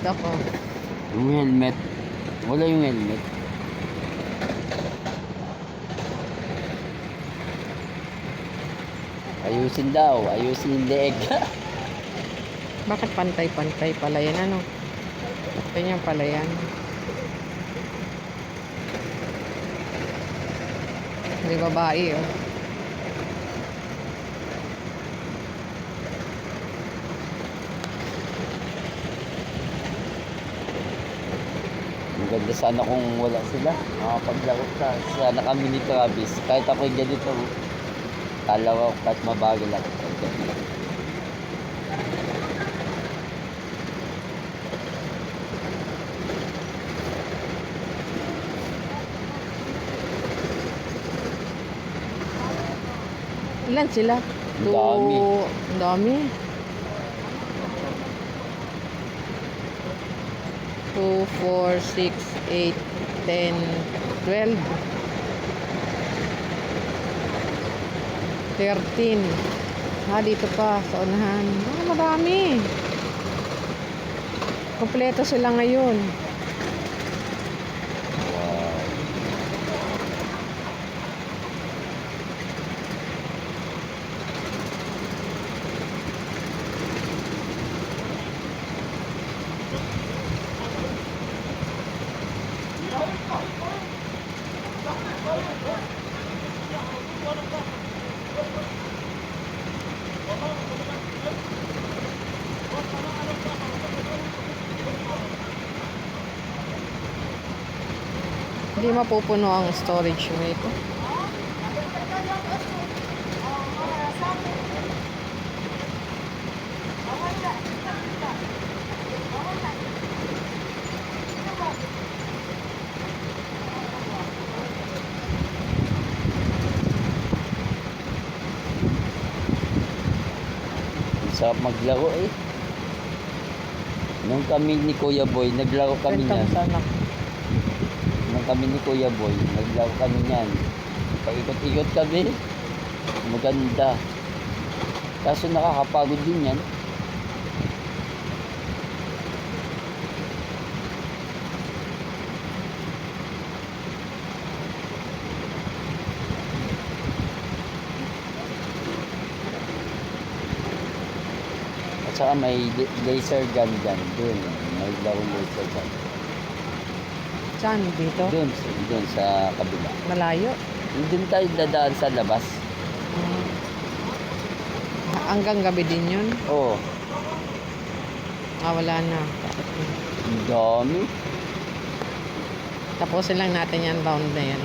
Ako. Yung helmet. Wala yung helmet. Ayusin daw. Ayusin yung leeg. Bakit pantay-pantay pala yan? Ano? Ganyan pala yan. Hindi babae, oh. Ang ganda sana kung wala sila. Makapaglaro ka. Sana kami ni Travis. Kahit ako'y ganito. Kala ko kahit mabagal ako. Ilan sila? Ang dami. Ang dami. 2, 4, 6, 8, 10, 12, 13. Dito pa sa unahan. Marami. Kompleto sila ngayon. Wow. Hindi mapupuno ang storage nito. Sarap maglaro eh. Nung kami ni Kuya Boy, naglaro kami niyan. Nung kami ni Kuya Boy, naglaro kami niyan. Paikot-ikot kami. Maganda. Kaso nakakapagod din yan. At saka may laser gun dyan. Doon. May larong laser gun. Saan? Dito? Doon sa kabila. Malayo? Doon tayo dadaan sa labas. Hanggang gabi din yun? Oo. Wala na. Ang dami. Tapusin lang natin yan, bound na yan.